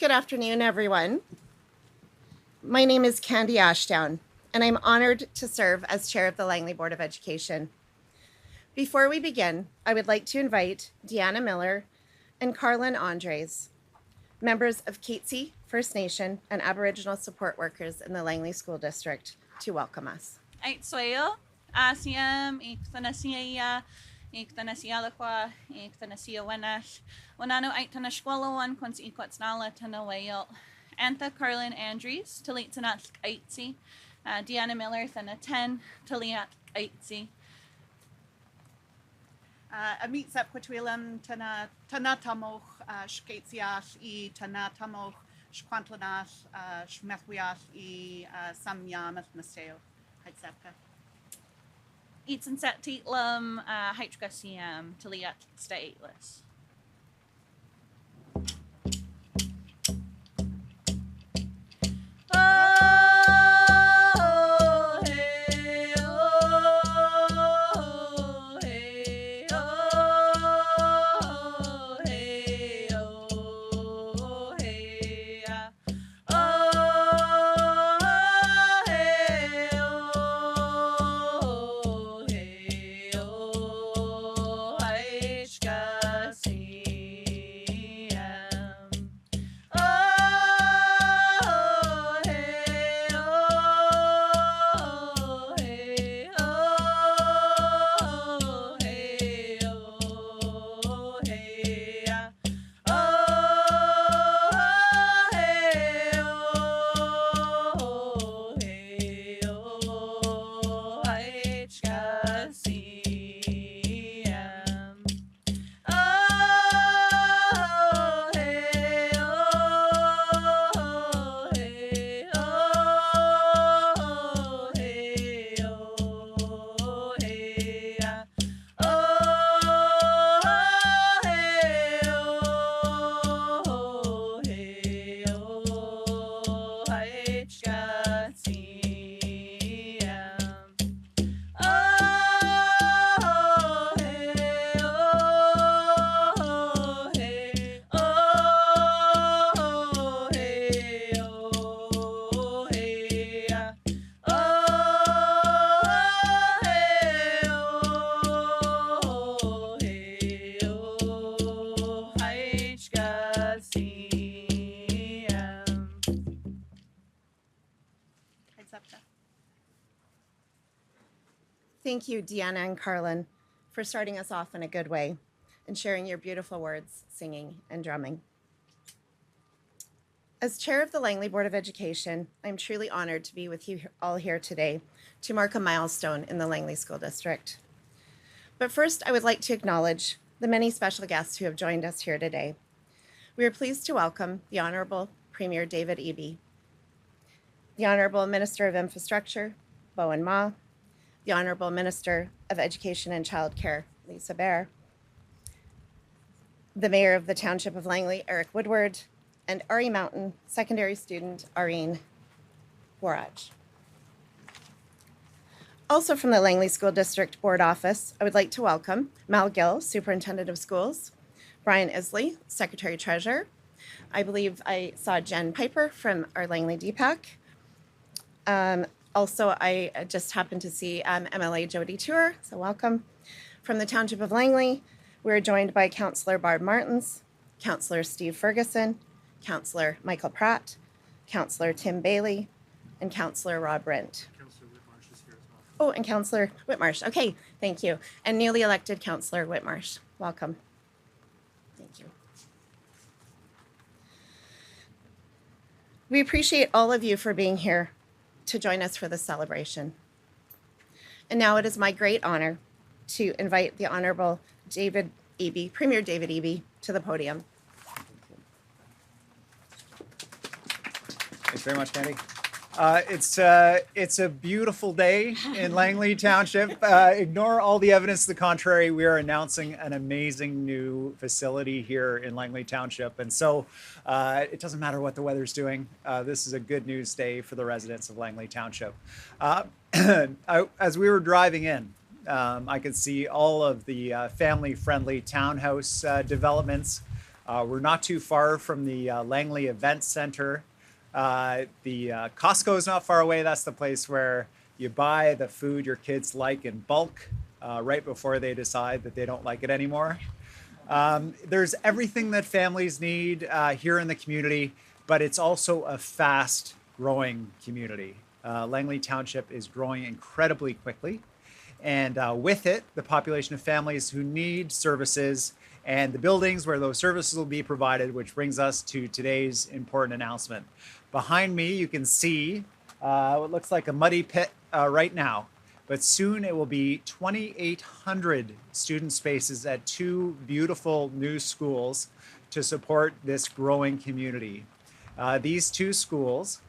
Good afternoon, everyone. My name is Candy Ashdown, and I'm honored to serve as chair of the Langley Board of Education. Before we begin, I would like to invite Deanna Miller and Carlin Andres, members of Katzie First Nation and Aboriginal support workers in the Langley School District, to welcome us. Aitsoyo, Asiam, Iktanasiya, Iktanasialaqua, Iktanasia Wenash, Wanano Aitanashqualawan, Quans Equatsnala Tanawayel, Antha Carlin Andres, Talitanask Aitsi, Deanna Miller, Thana 10, Taliat Aitsi. Amit Zapquatwilam, Tanatamoch, Shkatias, E. Tanatamoch, Shquantlanas, Shmethwias, E. Samyamas, Maseo, Heitzapka. Eatsin Sat Titlam, Heichgasiam, Taliat Stateless. Thank you, Deanna and Carlin, for starting us off in a good way and sharing your beautiful words, singing, and drumming. As chair of the Langley Board of Education, I'm truly honored to be with you all here today to mark a milestone in the Langley School District. But first, I would like to acknowledge the many special guests who have joined us here today. We are pleased to welcome the Honorable Premier David Eby, the Honorable Minister of Infrastructure, Bowinn Ma, the Honorable Minister of Education and Childcare, Lisa Baer, the Mayor of the Township of Langley, Eric Woodward, and RE Mountain secondary student, Areen Waraj. Also from the Langley School District Board Office, I would like to welcome Mal Gill, Superintendent of Schools, Brian Isley, Secretary Treasurer. I believe I saw Jen Piper from our Langley DPAC. Also, I just happened to see MLA Jody Tour, so welcome. From the Township of Langley, we're joined by Councillor Barb Martins, Councillor Steve Ferguson, Councillor Michael Pratt, Councillor Tim Bailey, and Councillor Rob Brent. Councillor Whitmarsh is here as well. Oh, and Councillor Whitmarsh. Okay, thank you. And newly elected Councillor Whitmarsh. Welcome. Thank you. We appreciate all of you for being here to join us for this celebration. And now it is my great honor to invite the Honorable David Eby, Premier David Eby, to the podium. Thanks very much, Candy. It's a beautiful day in Langley Township. Ignore all the evidence to the contrary. We are announcing an amazing new facility here in Langley Township. And so it doesn't matter what the weather's doing. This is a good news day for the residents of Langley Township. As we were driving in, I could see all of the family-friendly townhouse developments We're not too far from the Langley Event Center. The Costco is not far away. That's the place where you buy the food your kids like in bulk right before they decide that they don't like it anymore. There's everything that families need here in the community, but it's also a fast growing community. Langley Township is growing incredibly quickly. And with it, the population of families who need services and the buildings where those services will be provided, which brings us to today's important announcement. Behind me, you can see what looks like a muddy pit right now, but soon it will be 2,800 student spaces at two beautiful new schools to support this growing community. These two schools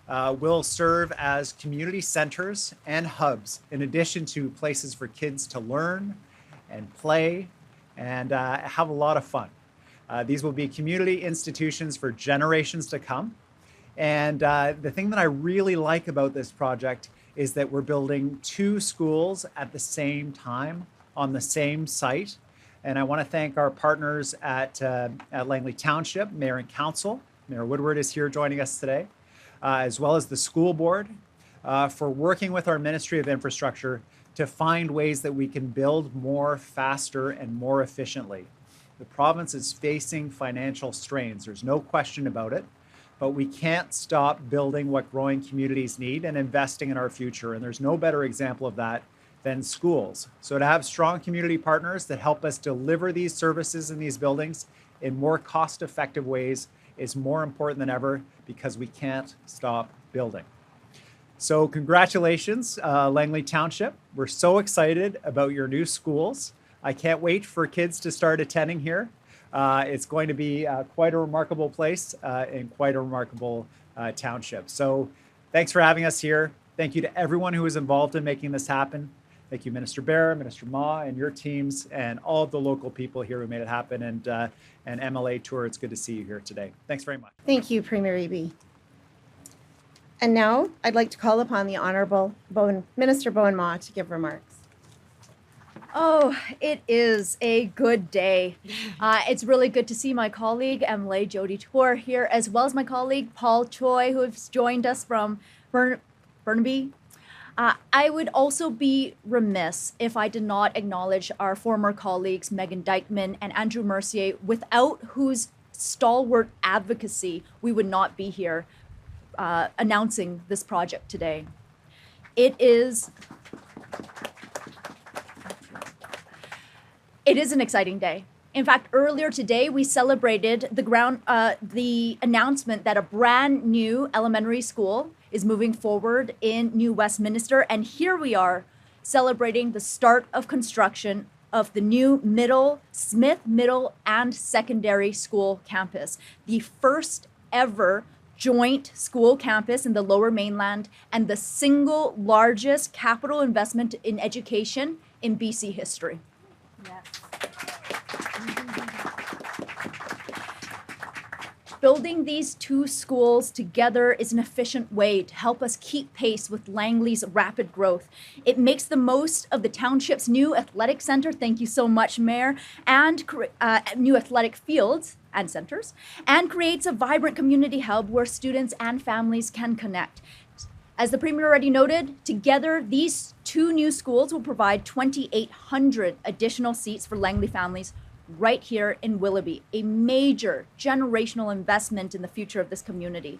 will serve as community centers and hubs, in addition to places for kids to learn and play and have a lot of fun. These will be community institutions for generations to come. And the thing that I really like about this project is that we're building two schools at the same time on the same site. And I want to thank our partners at Langley Township, Mayor and Council. Mayor Woodward is here joining us today, as well as the school board, for working with our Ministry of Infrastructure to find ways that we can build more, faster, and more efficiently. The province is facing financial strains. There's no question about it. But we can't stop building what growing communities need and investing in our future. And there's no better example of that than schools. So to have strong community partners that help us deliver these services in these buildings in more cost-effective ways is more important than ever, because we can't stop building. So congratulations, Langley Township. We're so excited about your new schools. I can't wait for kids to start attending here. It's going to be quite a remarkable place and quite a remarkable township. So thanks for having us here. Thank you to everyone who was involved in making this happen. Thank you, Minister Bear, Minister Ma, and your teams, and all of the local people here who made it happen. And MLA Tour, it's good to see you here today. Thanks very much. Thank you, Premier Eby. And now I'd like to call upon the Honorable Minister Bowinn Ma to give remarks. Oh, it is a good day. It's really good to see my colleague, MLA Jody Tour here, as well as my colleague, Paul Choi, who has joined us from Burnaby. I would also be remiss if I did not acknowledge our former colleagues, Megan Dykeman and Andrew Mercier, without whose stalwart advocacy we would not be here announcing this project today. It is an exciting day. In fact, earlier today, we celebrated the announcement that a brand new elementary school is moving forward in New Westminster. And here we are celebrating the start of construction of the new Smith Middle and Secondary School campus, the first ever joint school campus in the Lower Mainland and the single largest capital investment in education in BC history. Yes. Building these two schools together is an efficient way to help us keep pace with Langley's rapid growth. It makes the most of the township's new athletic center, thank you so much, Mayor, and new athletic fields and centers, and creates a vibrant community hub where students and families can connect. As the Premier already noted, together these two new schools will provide 2,800 additional seats for Langley families right here in Willoughby, a major generational investment in the future of this community.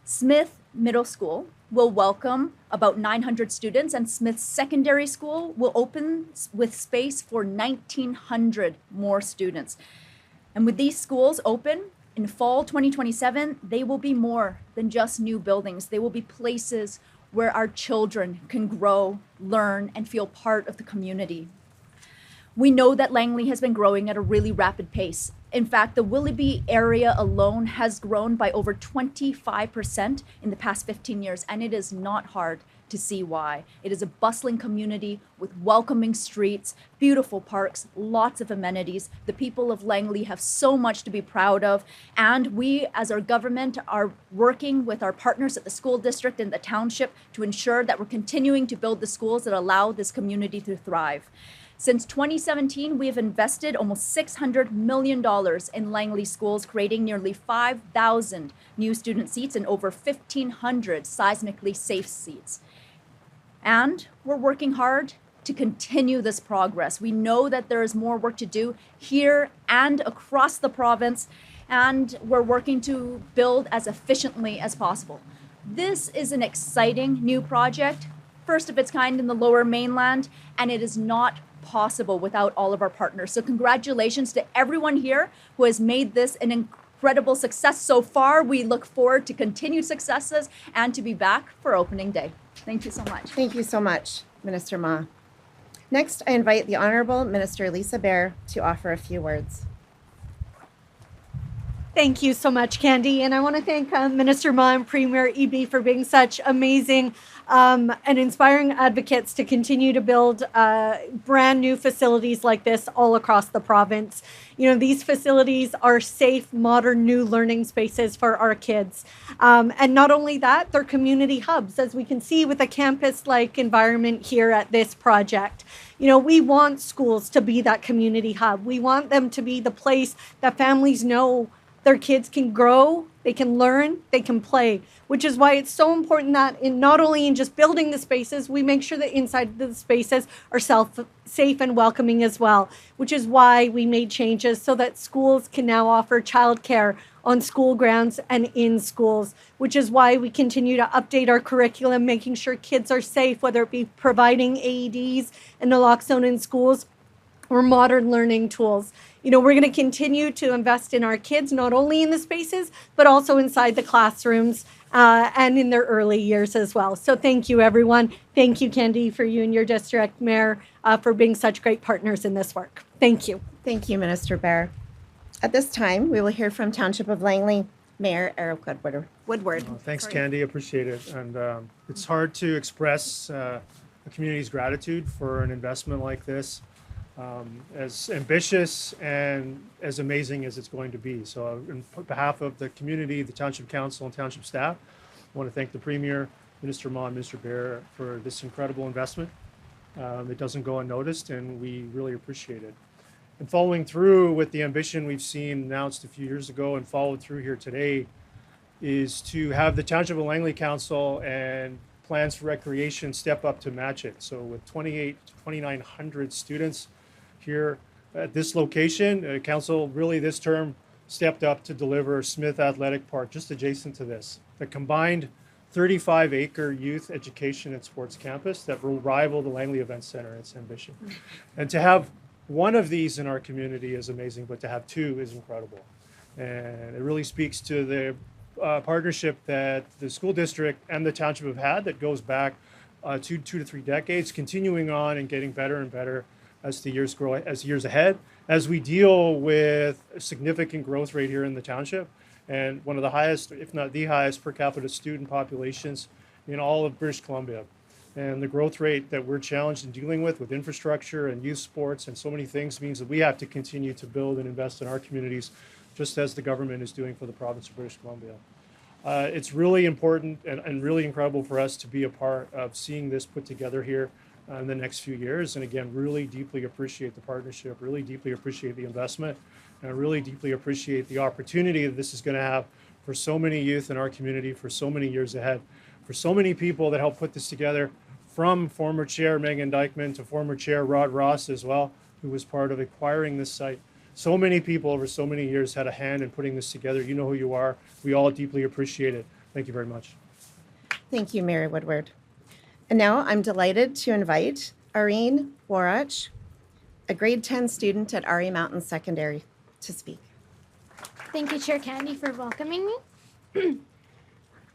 Smith Middle School will welcome about 900 students, and Smith Secondary School will open with space for 1,900 more students. And with these schools open in fall 2027, they will be more than just new buildings. They will be places where our children can grow, learn, and feel part of the community. We know that Langley has been growing at a really rapid pace. In fact, the Willoughby area alone has grown by over 25% in the past 15 years, and it is not hard to see why. It is a bustling community with welcoming streets, beautiful parks, lots of amenities. The people of Langley have so much to be proud of, and we as our government are working with our partners at the school district and the township to ensure that we're continuing to build the schools that allow this community to thrive. Since 2017, we have invested almost $600 million in Langley schools, creating nearly 5,000 new student seats and over 1,500 seismically safe seats. And we're working hard to continue this progress. We know that there is more work to do here and across the province, and we're working to build as efficiently as possible. This is an exciting new project, first of its kind in the Lower Mainland, and it is not possible without all of our partners. So congratulations to everyone here who has made this an incredible success so far. We look forward to continued successes and to be back for opening day. Thank you so much. Thank you so much, Minister Ma. Next, I invite the Honorable Minister Lisa Bear to offer a few words. Thank you so much, Candy. And I want to thank Minister Ma and Premier Eby for being such amazing and inspiring advocates to continue to build brand new facilities like this all across the province. You know, these facilities are safe, modern, new learning spaces for our kids. And not only that, they're community hubs, as we can see with a campus-like environment here at this project. You know, we want schools to be that community hub. We want them to be the place that families know their kids can grow, they can learn, they can play, which is why it's so important that in not only in just building the spaces, we make sure that inside the spaces are safe and welcoming as well, which is why we made changes so that schools can now offer childcare on school grounds and in schools, which is why we continue to update our curriculum, making sure kids are safe, whether it be providing AEDs and naloxone in schools or modern learning tools. You know, we're going to continue to invest in our kids, not only in the spaces, but also inside the classrooms and in their early years as well. So thank you, everyone. Thank you, Candy, for you and your district mayor for being such great partners in this work. Thank you. Thank you, Minister Bear. At this time, we will hear from Township of Langley Mayor Eric Woodward. Thanks, Candy. Appreciate it. And it's hard to express a community's gratitude for an investment like this. As ambitious and as amazing as it's going to be. So on behalf of the community, the Township Council and Township staff, I want to thank the Premier, Minister Ma, and Minister Bear for this incredible investment. It doesn't go unnoticed, and we really appreciate it. And following through with the ambition we've seen announced a few years ago and followed through here today is to have the Township of Langley Council and plans for recreation step up to match it. So with 2,900 students here at this location, council really this term stepped up to deliver Smith Athletic Park just adjacent to this. The combined 35-acre youth education and sports campus that will rival the Langley Event Center in its ambition. And to have one of these in our community is amazing, but to have two is incredible. And it really speaks to the partnership that the school district and the township have had that goes back 2 to 3 decades, continuing on and getting better and better as the years grow, as years ahead, as we deal with a significant growth rate here in the township and one of the highest, if not the highest, per capita student populations in all of British Columbia. And the growth rate that we're challenged in dealing with infrastructure and youth sports and so many things means that we have to continue to build and invest in our communities, just as the government is doing for the province of British Columbia. It's really important and really incredible for us to be a part of seeing this put together here in the next few years. And again, really deeply appreciate the partnership, really deeply appreciate the investment, and really deeply appreciate the opportunity that this is going to have for so many youth in our community for so many years ahead, for so many people that helped put this together, from former Chair Megan Dykeman to former Chair Rod Ross as well, who was part of acquiring this site. So many people over so many years had a hand in putting this together. You know who you are. We all deeply appreciate it. Thank you very much. Thank you, Mayor Woodward. And now I'm delighted to invite Irene Warach, a grade 10 student at RE Mountain Secondary, to speak. Thank you, Chair Candy, for welcoming me.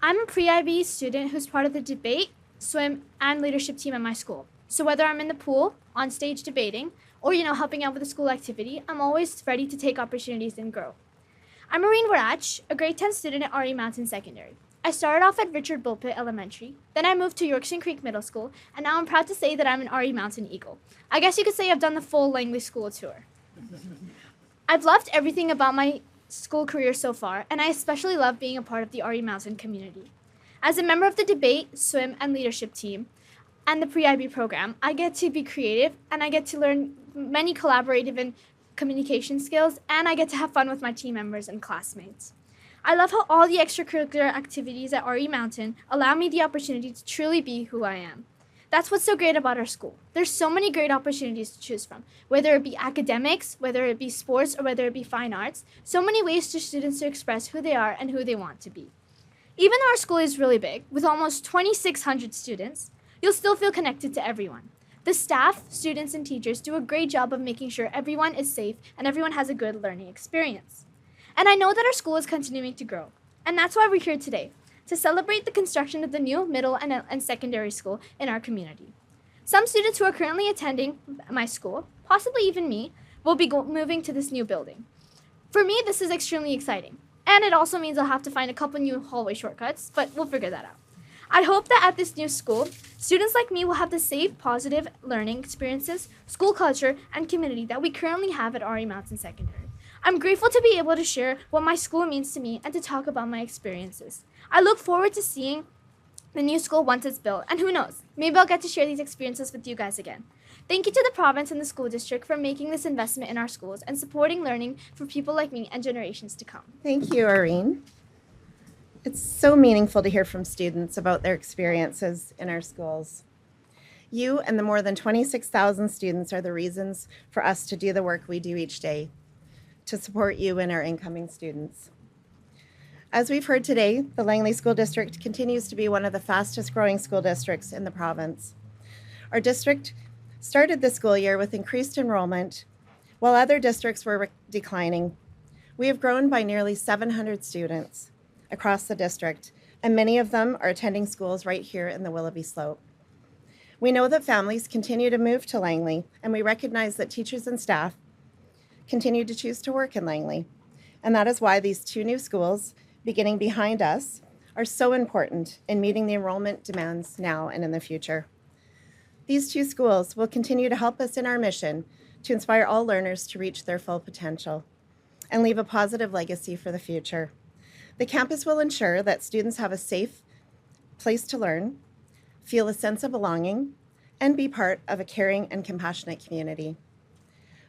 I'm a pre-IB student who's part of the debate, swim, and leadership team at my school. So whether I'm in the pool, on stage debating, or, helping out with a school activity, I'm always ready to take opportunities and grow. I'm Irene Warach, a grade 10 student at RE Mountain Secondary. I started off at Richard Bulpit Elementary, then I moved to Yorkson Creek Middle School, and now I'm proud to say that I'm an RE Mountain Eagle. I guess you could say I've done the full Langley School tour. I've loved everything about my school career so far, and I especially love being a part of the RE Mountain community. As a member of the debate, swim, and leadership team, and the pre-IB program, I get to be creative and I get to learn many collaborative and communication skills, and I get to have fun with my team members and classmates. I love how all the extracurricular activities at RE Mountain allow me the opportunity to truly be who I am. That's what's so great about our school. There's so many great opportunities to choose from, whether it be academics, whether it be sports, or whether it be fine arts. So many ways for students to express who they are and who they want to be. Even though our school is really big, with almost 2,600 students, you'll still feel connected to everyone. The staff, students, and teachers do a great job of making sure everyone is safe and everyone has a good learning experience. And I know that our school is continuing to grow, and that's why we're here today, to celebrate the construction of the new middle and secondary school in our community. Some students who are currently attending my school, possibly even me, will be moving to this new building. For me, this is extremely exciting, and it also means I'll have to find a couple new hallway shortcuts, but we'll figure that out. I hope that at this new school, students like me will have the safe, positive learning experiences, school culture, and community that we currently have at RE Mountain Secondary. I'm grateful to be able to share what my school means to me and to talk about my experiences. I look forward to seeing the new school once it's built, and who knows, maybe I'll get to share these experiences with you guys again. Thank you to the province and the school district for making this investment in our schools and supporting learning for people like me and generations to come. Thank you, Irene. It's so meaningful to hear from students about their experiences in our schools. You and the more than 26,000 students are the reasons for us to do the work we do each day, to support you and our incoming students. As we've heard today, the Langley School District continues to be one of the fastest growing school districts in the province. Our district started the school year with increased enrollment, while other districts were declining. We have grown by nearly 700 students across the district, and many of them are attending schools right here in the Willoughby Slope. We know that families continue to move to Langley, and we recognize that teachers and staff continue to choose to work in Langley. And that is why these two new schools, beginning behind us, are so important in meeting the enrollment demands now and in the future. These two schools will continue to help us in our mission to inspire all learners to reach their full potential and leave a positive legacy for the future. The campus will ensure that students have a safe place to learn, feel a sense of belonging, and be part of a caring and compassionate community.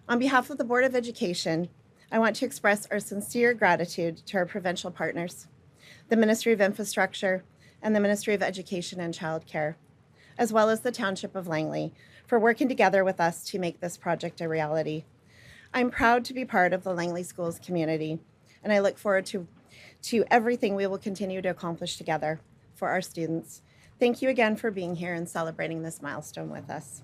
On behalf of the Board of Education, I want to express our sincere gratitude to our provincial partners, the Ministry of Infrastructure and the Ministry of Education and Childcare, as well as the Township of Langley, for working together with us to make this project a reality. I'm proud to be part of the Langley Schools community, and I look forward to everything we will continue to accomplish together for our students. Thank you again for being here and celebrating this milestone with us.